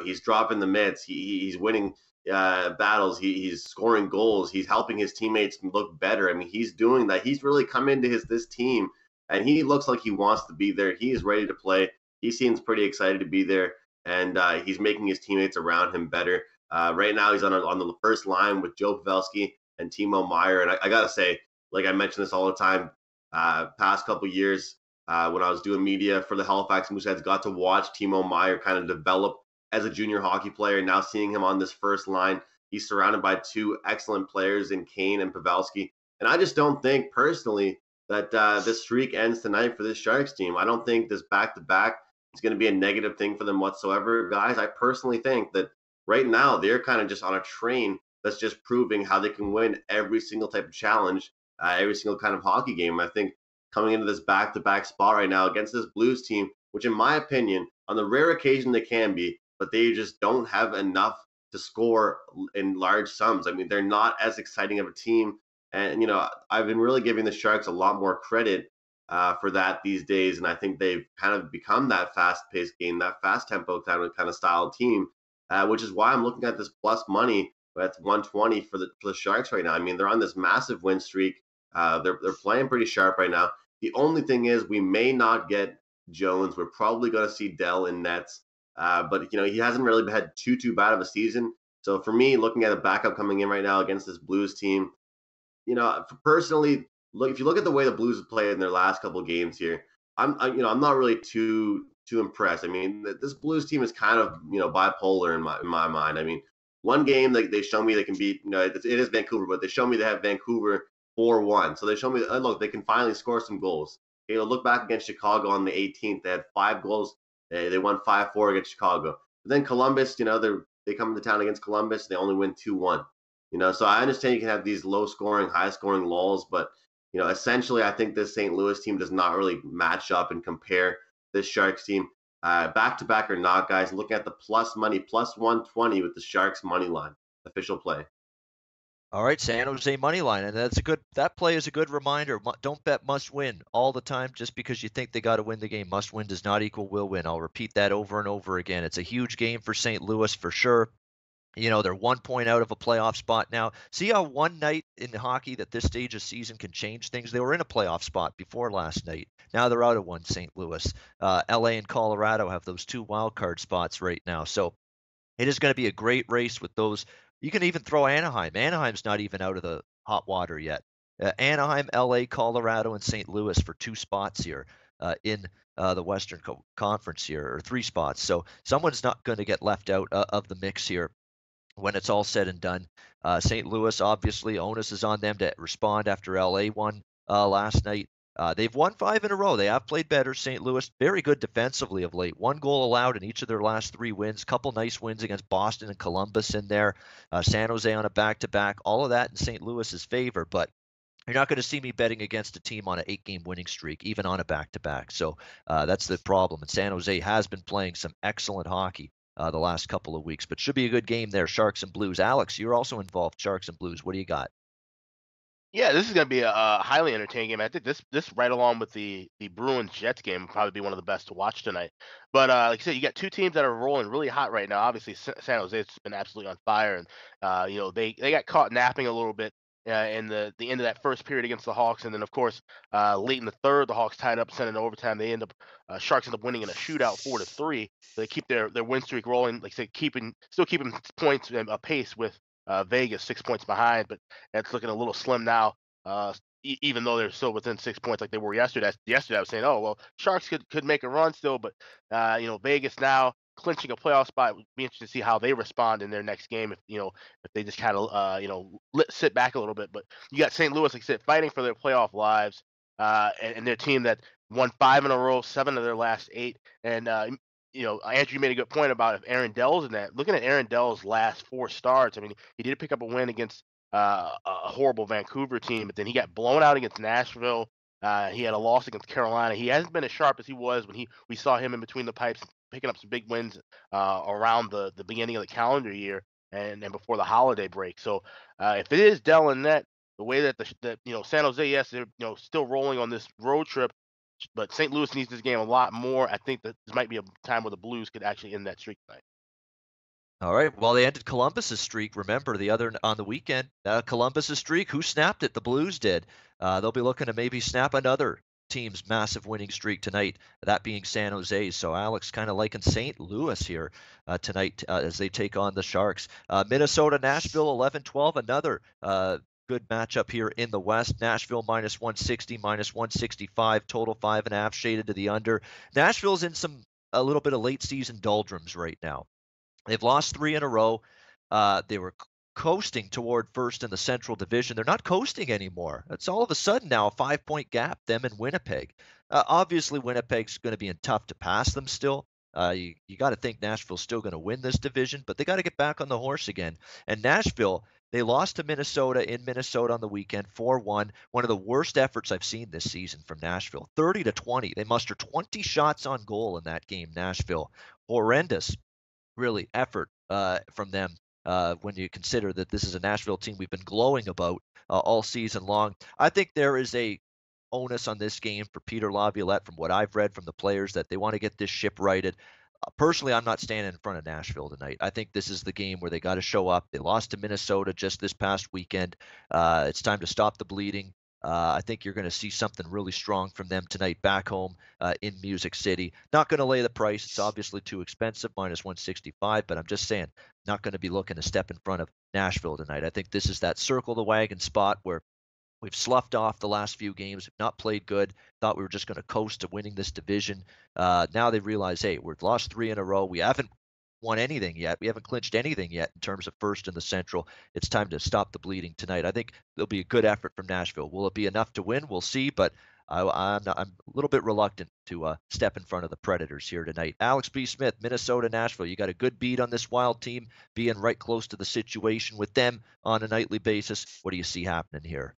he's dropping the mitts. He's winning battles. He's scoring goals. He's helping his teammates look better. I mean, he's doing that. He's really come into this team, and he looks like he wants to be there. He is ready to play. He seems pretty excited to be there, and he's making his teammates around him better. Right now, he's on the first line with Joe Pavelski and Timo Meier. And I got to say, like I mention this all the time, past couple years when I was doing media for the Halifax Mooseheads, got to watch Timo Meier kind of develop as a junior hockey player. Now seeing him on this first line, he's surrounded by 2 excellent players in Kane and Pavelski. And I just don't think personally that this streak ends tonight for this Sharks team. I don't think this back-to-back is going to be a negative thing for them whatsoever. Guys, I personally think that right now they're kind of just on a train that's just proving how they can win every single type of challenge, every single kind of hockey game. I think coming into this back-to-back spot right now against this Blues team, which in my opinion, on the rare occasion they can be, but they just don't have enough to score in large sums. I mean, they're not as exciting of a team. And, I've been really giving the Sharks a lot more credit for that these days. And I think they've kind of become that fast paced game, that fast tempo kind of style team, which is why I'm looking at this plus money at 120 for the Sharks right now. I mean, they're on this massive win streak. They're playing pretty sharp right now. The only thing is we may not get Jones. We're probably going to see Dell in nets. But he hasn't really had too bad of a season. So for me, looking at a backup coming in right now against this Blues team, personally, if you look at the way the Blues have played in their last couple of games here, I'm not really too impressed. I mean, this Blues team is kind of bipolar in my mind. I mean, one game they show me they can beat, it is Vancouver, but they show me they have Vancouver 4-1. So they show me look, they can finally score some goals. Look back against Chicago on the 18th. They had 5 goals. They won 5-4 against Chicago. But then Columbus, they come to town against Columbus. They only win 2-1. So I understand you can have these low scoring, high scoring lulls, but essentially I think this St. Louis team does not really match up and compare this Sharks team. Back to back or not, guys. Looking at the plus money, plus 120 with the Sharks money line official play. All right, San Jose money line, and that play is a good reminder. Don't bet must win all the time just because you think they got to win the game. Must win does not equal will win. I'll repeat that over and over again. It's a huge game for St. Louis for sure. They're 1 point out of a playoff spot now. See how one night in hockey at this stage of season can change things? They were in a playoff spot before last night. Now they're out of one, St. Louis. LA and Colorado have those 2 wild card spots right now. So it is going to be a great race with those. You can even throw Anaheim. Anaheim's not even out of the hot water yet. Anaheim, LA, Colorado, and St. Louis for 2 spots here in the Western Conference here, or 3 spots. So someone's not going to get left out of the mix here when it's all said and done. St. Louis, obviously, onus is on them to respond after LA won last night. They've won 5 in a row. They have played better. St. Louis, very good defensively of late. 1 goal allowed in each of their last 3 wins. Couple nice wins against Boston and Columbus in there. San Jose on a back-to-back. All of that in St. Louis's favor. But you're not going to see me betting against a team on an 8-game winning streak, even on a back-to-back. So that's the problem. And San Jose has been playing some excellent hockey the last couple of weeks. But should be a good game there, Sharks and Blues. Alex, you're also involved, Sharks and Blues. What do you got? Yeah, this is going to be a highly entertaining game. I think this right along with the Bruins Jets game will probably be one of the best to watch tonight. But like I said, you got 2 teams that are rolling really hot right now. Obviously, San Jose's been absolutely on fire, and they got caught napping a little bit in the end of that first period against the Hawks, and then of course late in the third, the Hawks tied up, sent it to overtime. They Sharks end up winning in a shootout 4-3. So they keep their win streak rolling. Like I said, still keeping points and pace with Vegas 6 points behind, but it's looking a little slim now. Even though they're still within 6 points like they were yesterday. Yesterday I was saying, oh well, Sharks could make a run still, but Vegas now clinching a playoff spot. It would be interesting to see how they respond in their next game. If they just kind of sit back a little bit. But you got St. Louis, like I said, fighting for their playoff lives, and their team that won 5 in a row, 7 of their last 8, and Andrew made a good point about if Aaron Dell's in that. Looking at Aaron Dell's last 4 starts, I mean, he did pick up a win against a horrible Vancouver team, but then he got blown out against Nashville. He had a loss against Carolina. He hasn't been as sharp as he was when we saw him in between the pipes, picking up some big wins around the beginning of the calendar year and before the holiday break. So if it is Dell in net, the way that San Jose, yes, they're still rolling on this road trip, but St. Louis needs this game a lot more. I think that this might be a time where the Blues could actually end that streak tonight. All right. Well, they ended Columbus's streak. Remember the other on the weekend, Columbus's streak. Who snapped it? The Blues did. They'll be looking to maybe snap another team's massive winning streak tonight. That being San Jose. So Alex kind of liking St. Louis here tonight as they take on the Sharks. Minnesota, Nashville, 11-12. Another good matchup here in the West. Nashville minus 160, minus 165, total 5.5 shaded to the under. Nashville's in a little bit of late season doldrums right now. They've lost 3 in a row. They were coasting toward first in the Central Division. They're not coasting anymore. It's all of a sudden now a 5-point gap, them and Winnipeg. Obviously, Winnipeg's going to be tough to pass them still. You got to think Nashville's still going to win this division, but they got to get back on the horse again. And Nashville, they lost to Minnesota in Minnesota on the weekend, 4-1. One of the worst efforts I've seen this season from Nashville, 30-20. They mustered 20 shots on goal in that game, Nashville. Horrendous, really, effort from them when you consider that this is a Nashville team we've been glowing about all season long. I think there is a onus on this game for Peter Laviolette, from what I've read from the players, that they want to get this ship righted. Personally, I'm not standing in front of Nashville tonight. I think this is the game where they got to show up. They lost to Minnesota just this past weekend. It's time to stop the bleeding. I think you're going to see something really strong from them tonight back home in Music City. Not going to lay the price. It's obviously too expensive, -165, but I'm just saying, not going to be looking to step in front of Nashville tonight. I think this is that circle the wagon spot where we've sloughed off the last few games, not played good, thought we were just going to coast to winning this division. Now they realize, hey, we've lost 3 in a row. We haven't won anything yet. We haven't clinched anything yet in terms of first in the Central. It's time to stop the bleeding tonight. I think there'll be a good effort from Nashville. Will it be enough to win? We'll see, but I'm a little bit reluctant to step in front of the Predators here tonight. Alex B. Smith, Minnesota, Nashville. You got a good beat on this Wild team, being right close to the situation with them on a nightly basis. What do you see happening here?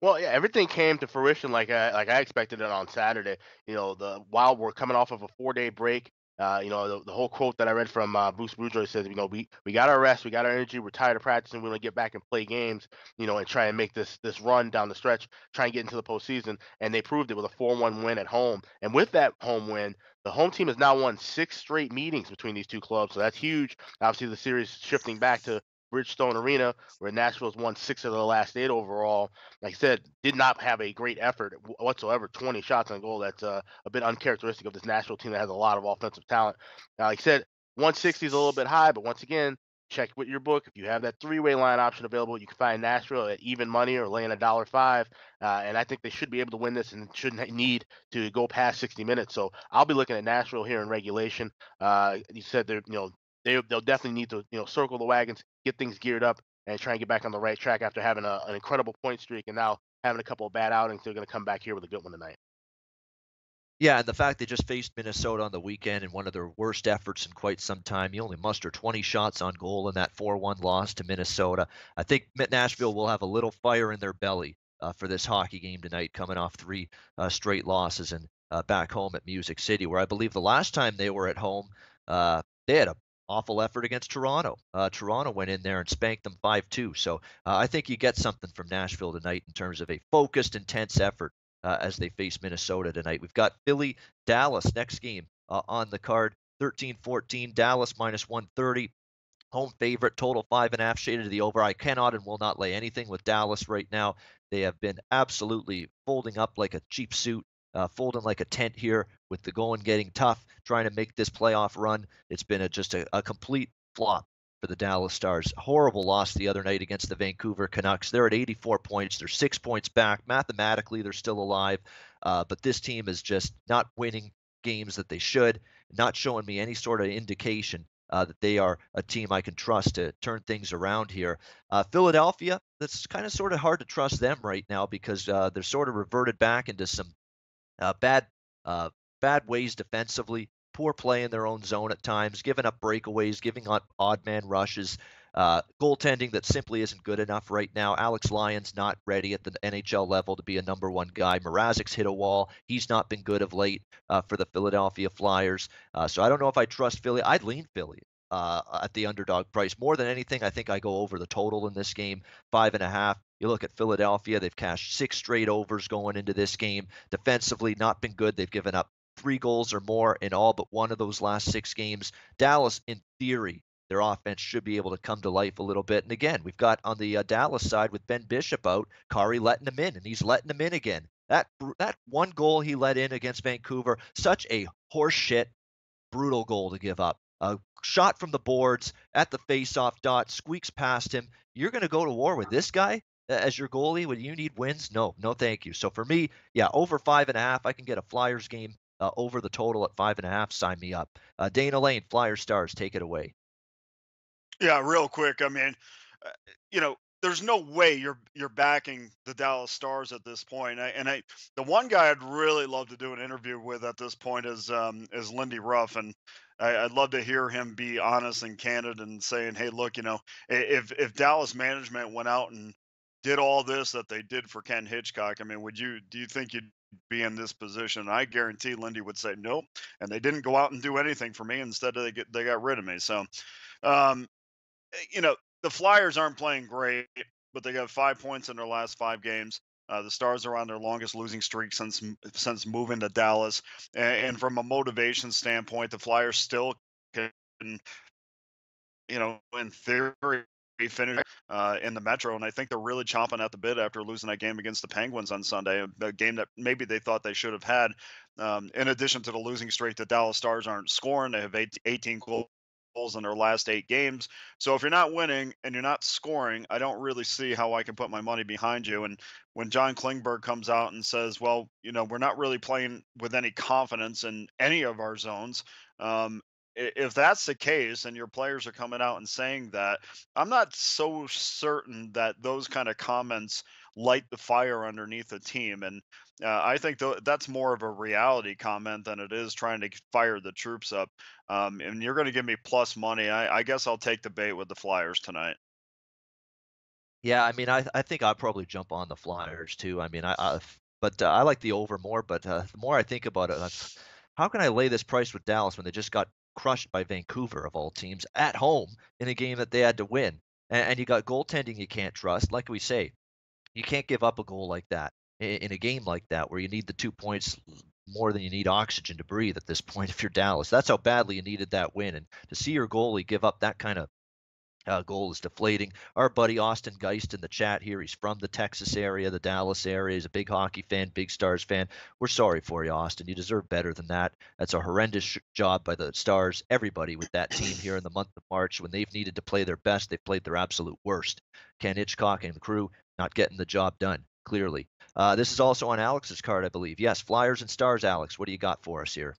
Well, yeah, everything came to fruition like I expected it on Saturday. The Wild were coming off of a 4-day break. The whole quote that I read from Bruce Boudreau says, we got our rest, we got our energy, we're tired of practicing, we want to get back and play games, and try and make this run down the stretch, try and get into the postseason. And they proved it with a 4-1 win at home. And with that home win, the home team has now won 6 straight meetings between these two clubs, so that's huge. Obviously, the series shifting back to Bridgestone Arena, where Nashville's won 6 of the last 8 overall. Like I said, did not have a great effort whatsoever. 20 shots on goal. That's a bit uncharacteristic of this Nashville team that has a lot of offensive talent. Like I said, 160 is a little bit high, but once again, check with your book. If you have that 3-way line option available, you can find Nashville at even money or laying $1.05. And I think they should be able to win this and shouldn't need to go past 60 minutes. So I'll be looking at Nashville here in regulation. You said they'll definitely need to circle the wagons, get things geared up, and try and get back on the right track after having an incredible point streak and now having a couple of bad outings. They're going to come back here with a good one tonight. Yeah, and the fact they just faced Minnesota on the weekend in one of their worst efforts in quite some time. You only muster 20 shots on goal in that 4-1 loss to Minnesota. I think Nashville will have a little fire in their belly for this hockey game tonight, coming off 3 straight losses and back home at Music City, where I believe the last time they were at home, they had a awful effort against Toronto. Toronto went in there and spanked them 5-2. So I think you get something from Nashville tonight in terms of a focused, intense effort as they face Minnesota tonight. We've got Philly, Dallas next game on the card. 13-14, Dallas -130. Home favorite, total 5.5, shaded to the over. I cannot and will not lay anything with Dallas right now. They have been absolutely folding up like a cheap suit, folding like a tent here with the going getting tough, trying to make this playoff run. It's been just a complete flop for the Dallas Stars. Horrible loss the other night against the Vancouver Canucks. They're at 84 points. They're 6 points back. Mathematically, they're still alive, but this team is just not winning games that they should, not showing me any sort of indication that they are a team I can trust to turn things around here. Philadelphia, that's kind of sort of hard to trust them right now because they're sort of reverted back into some bad ways defensively, poor play in their own zone at times, giving up breakaways, giving up odd man rushes, goaltending that simply isn't good enough right now. Alex Lyon's not ready at the NHL level to be a number 1 guy. Mrazek's hit a wall. He's not been good of late for the Philadelphia Flyers. So I don't know if I trust Philly. I'd lean Philly at the underdog price. More than anything, I think I go over the total in this game, 5.5. You look at Philadelphia, they've cashed 6 straight overs going into this game. Defensively, not been good. They've given up 3 goals or more in all but one of those last 6 games. Dallas, in theory, their offense should be able to come to life a little bit. And again, we've got on the Dallas side with Ben Bishop out, Kari letting him in, and he's letting him in again. That 1 goal he let in against Vancouver, such a horseshit, brutal goal to give up. A shot from the boards at the face-off dot, squeaks past him. You're going to go to war with this guy as your goalie when you need wins? No, thank you. So for me, yeah, over 5.5. I can get a Flyers game over the total at 5.5. Sign me up. Dana Lane, Flyers Stars, take it away. Yeah, real quick. I mean, there's no way you're backing the Dallas Stars at this point. The one guy I'd really love to do an interview with at this point is Lindy Ruff, and I'd love to hear him be honest and candid and saying, hey, look, if Dallas management went out and did all this that they did for Ken Hitchcock, I mean, do you think you'd be in this position? I guarantee Lindy would say nope, and they didn't go out and do anything for me. Instead, they got rid of me. So. Um, the Flyers aren't playing great, but they got 5 points in their last 5 games. The Stars are on their longest losing streak since moving to Dallas, and from a motivation standpoint, the Flyers still can, in theory, finish in the Metro, and I think they're really chomping at the bit after losing that game against the Penguins on Sunday, a game that maybe they thought they should have had. In addition to the losing streak, the Dallas Stars aren't scoring. They have 18 goals in their last 8 games. So if you're not winning and you're not scoring, I don't really see how I can put my money behind you. And when John Klingberg comes out and says, well, we're not really playing with any confidence in any of our zones, if that's the case and your players are coming out and saying that, I'm not so certain that those kind of comments light the fire underneath a team. And I think that's more of a reality comment than it is trying to fire the troops up. And you're going to give me plus money. I guess I'll take the bait with the Flyers tonight. Yeah, I mean, I think I'd probably jump on the Flyers too. I mean, but I like the over more. But the more I think about it, how can I lay this price with Dallas when they just got crushed by Vancouver of all teams at home in a game that they had to win? And you got goaltending you can't trust. Like we say, you can't give up a goal like that in a game like that where you need the 2 points more than you need oxygen to breathe at this point if you're Dallas. That's how badly you needed that win. And to see your goalie give up that kind of goal is deflating. Our buddy Austin Geist in the chat here, he's from the Texas area, the Dallas area. He's a big hockey fan, big Stars fan. We're sorry for you, Austin. You deserve better than that. That's a horrendous job by the Stars. Everybody with that team here in the month of March, when they've needed to play their best, they've played their absolute worst. Ken Hitchcock and the crew not getting the job done, clearly. This is also on Alex's card, I believe. Yes, Flyers and Stars, Alex. What do you got for us here?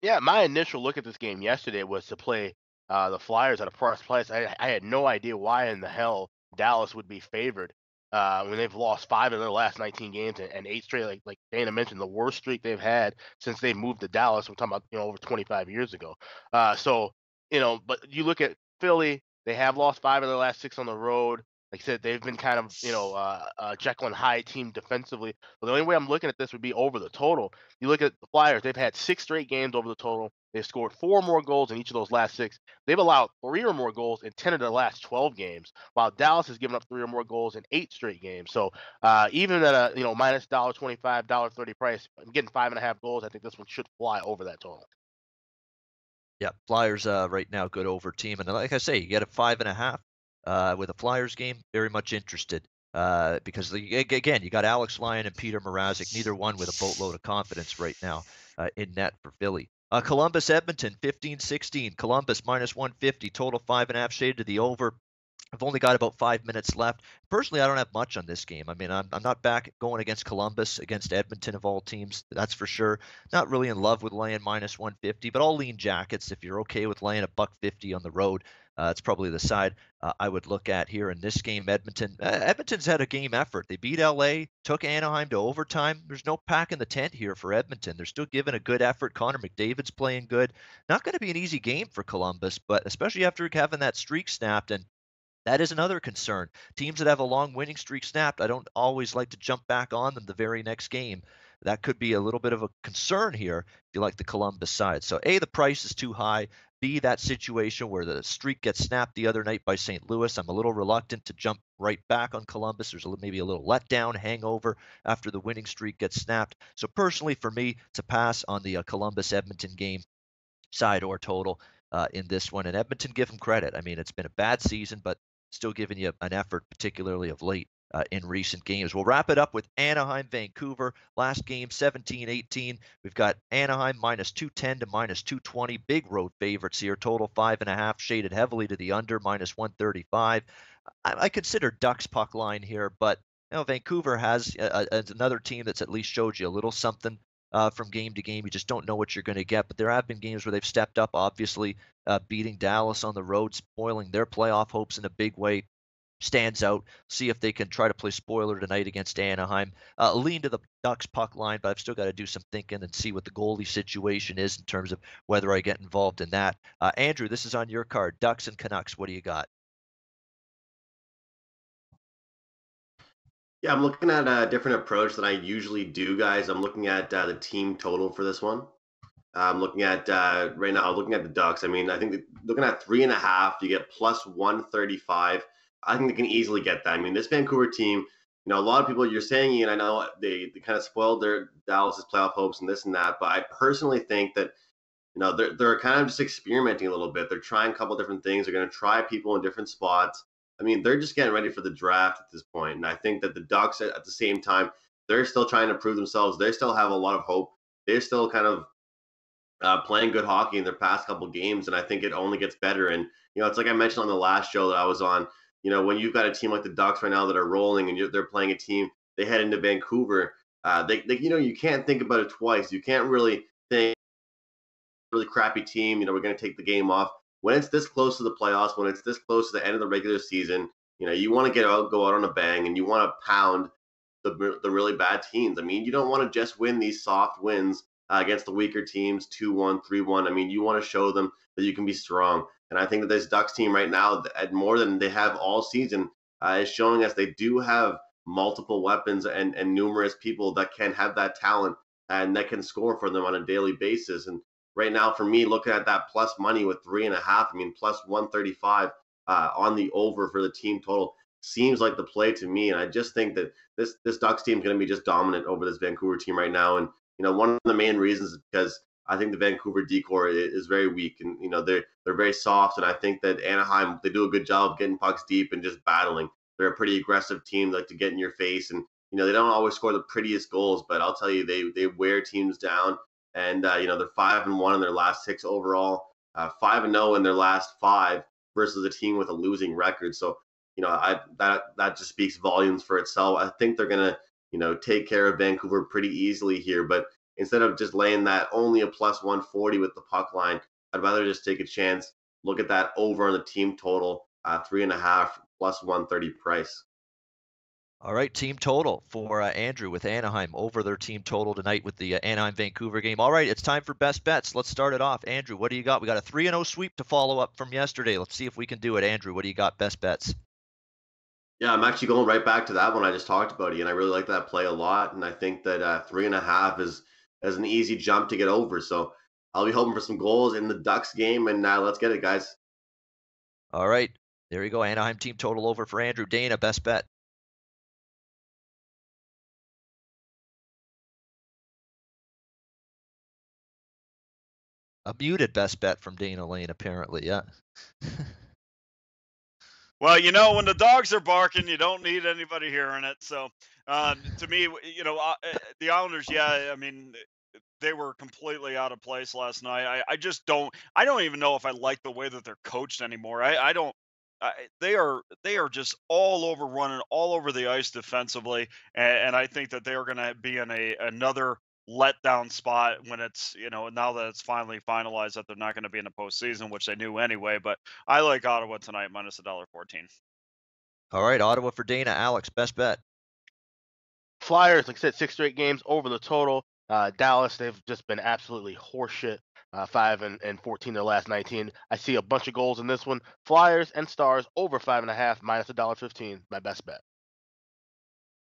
Yeah, my initial look at this game yesterday was to play the Flyers at a price. I had no idea why in the hell Dallas would be favored when they've lost 5 of their last 19 games and 8 straight. Like Dana mentioned, the worst streak they've had since they moved to Dallas. We're talking about over 25 years ago. But you look at Philly, they have lost 5 of their last 6 on the road. Like I said, they've been kind of Jekyll and Hyde team defensively. But the only way I'm looking at this would be over the total. You look at the Flyers, they've had 6 straight games over the total. They've scored 4 more goals in each of those last 6. They've allowed 3 or more goals in 10 of their last 12 games, while Dallas has given up 3 or more goals in 8 straight games. So even at a minus $1.25, $1.30 price, I'm getting 5.5 goals. I think this one should fly over that total. Yeah, Flyers right now good over team, and like I say, you get a 5.5 with a Flyers game. Very much interested because again, you got Alex Lyon and Peter Mrazek, neither one with a boatload of confidence right now in net for Philly. Columbus Edmonton 15-16. Columbus minus 150, total 5.5 shaded to the over. I've only got about 5 minutes left. Personally, I don't have much on this game. I mean, I'm not back going against Columbus, against Edmonton of all teams. That's for sure. Not really in love with laying minus 150, but I'll lean Jackets if you're okay with laying $1.50 on the road. It's probably the side I would look at here in this game. Edmonton's had a game effort. They beat LA, took Anaheim to overtime. There's no pack in the tent here for Edmonton. They're still giving a good effort. Connor McDavid's playing good. Not going to be an easy game for Columbus, but especially after having that streak snapped. And that is another concern. Teams that have a long winning streak snapped, I don't always like to jump back on them the very next game. That could be a little bit of a concern here if you like the Columbus side. So A, the price is too high. B, that situation where the streak gets snapped the other night by St. Louis. I'm a little reluctant to jump right back on Columbus. There's maybe a little letdown, hangover after the winning streak gets snapped. So personally for me, to pass on the Columbus-Edmonton game side or total in this one. And Edmonton, give them credit. I mean, it's been a bad season, but still giving you an effort, particularly of late in recent games. We'll wrap it up with Anaheim, Vancouver. Last game, 17-18. We've got Anaheim minus 210 to minus 220. Big road favorites here. Total 5.5, shaded heavily to the under, minus 135. I consider Ducks puck line here, but Vancouver has another team that's at least showed you a little something from game to game. You just don't know what you're going to get. But there have been games where they've stepped up, obviously beating Dallas on the road, spoiling their playoff hopes in a big way. Stands out. See if they can try to play spoiler tonight against Anaheim. Lean to the Ducks puck line, but I've still got to do some thinking and see what the goalie situation is in terms of whether I get involved in that. Andrew, this is on your card. Ducks and Canucks. What do you got? Yeah, I'm looking at a different approach than I usually do, guys. I'm looking at the team total for this one. Looking at right now, looking at the Ducks. I mean, I think looking at 3.5, you get plus 135. I think they can easily get that. I mean, this Vancouver team, a lot of people you're saying, Ian, I know they kind of spoiled their Dallas's playoff hopes and this and that, but I personally think that they're kind of just experimenting a little bit. They're trying a couple different things. They're going to try people in different spots. I mean, they're just getting ready for the draft at this point. And I think that the Ducks, at the same time, they're still trying to prove themselves. They still have a lot of hope. They're still kind of playing good hockey in their past couple games, and I think it only gets better. And it's like I mentioned on the last show that I was on. When you've got a team like the Ducks right now that are rolling, and they're playing a team, they head into Vancouver. You can't think about it twice. You can't really think really crappy team. We're going to take the game off when it's this close to the playoffs. When it's this close to the end of the regular season, you want to go out on a bang, and you want to pound the really bad teams. I mean, you don't want to just win these soft wins against the weaker teams, 2-1, 3-1. I mean, you want to show them that you can be strong. And I think that this Ducks team right now, at more than they have all season, is showing us they do have multiple weapons and numerous people that can have that talent and that can score for them on a daily basis. And right now, for me, looking at that plus money with 3.5, I mean, plus 135 on the over for the team total seems like the play to me. And I just think that this Ducks team is going to be just dominant over this Vancouver team right now. And one of the main reasons is because I think the Vancouver decor is very weak, and they're very soft. And I think that Anaheim, they do a good job of getting pucks deep and just battling. They're a pretty aggressive team, like to get in your face, and they don't always score the prettiest goals, but I'll tell you, they wear teams down. And they're 5-1 in their last 6 overall, 5-0 in their last 5 versus a team with a losing record. So that just speaks volumes for itself. I think they're gonna take care of Vancouver pretty easily here. But instead of just laying that only a plus 140 with the puck line, I'd rather just take a chance, look at that over on the team total, 3.5 plus 130 price. All right, team total for Andrew with Anaheim over their team total tonight with the Anaheim-Vancouver game. All right, it's time for best bets. Let's start it off. Andrew, what do you got? We got a 3-0 sweep to follow up from yesterday. Let's see if we can do it. Andrew, what do you got? Best bets. Yeah, I'm actually going right back to that one I just talked about, Ian. I really like that play a lot, and I think that 3.5 is an easy jump to get over. So I'll be hoping for some goals in the Ducks game, and let's get it, guys. All right, there you go. Anaheim team total over for Andrew. Dana, best bet. A muted best bet from Dana Lane, apparently, yeah. Well, when the dogs are barking, you don't need anybody hearing it. So, to me, the Islanders, yeah, I mean, they were completely out of place last night. I just don't. I don't even know if I like the way that they're coached anymore. I don't. They are just all over, running all over the ice defensively, and I think that they are going to be in another letdown spot when it's now that it's finally finalized that they're not going to be in the postseason, which they knew anyway. But I like Ottawa tonight minus $1.14. All right, Ottawa for Dana. Alex, best bet. Flyers, like I said, 6 straight games over the total. Dallas, they've just been absolutely horseshit. 5-14 their last 19. I see a bunch of goals in this one. Flyers and Stars over 5.5 minus $1.15. My best bet.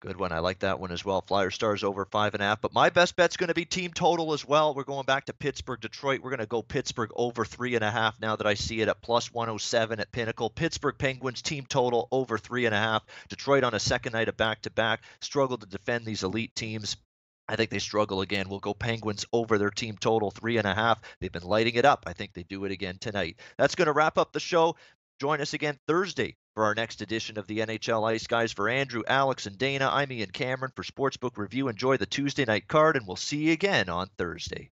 Good one. I like that one as well. Flyers Stars over 5.5. But my best bet's going to be team total as well. We're going back to Pittsburgh, Detroit. We're going to go Pittsburgh over 3.5 now that I see it at plus 107 at Pinnacle. Pittsburgh Penguins team total over 3.5. Detroit on a second night of back-to-back struggled to defend these elite teams. I think they struggle again. We'll go Penguins over their team total 3.5. They've been lighting it up. I think they do it again tonight. That's going to wrap up the show. Join us again Thursday for our next edition of the NHL Ice Guys. For Andrew, Alex, and Dana, I'm Ian Cameron for Sportsbook Review. Enjoy the Tuesday night card, and we'll see you again on Thursday.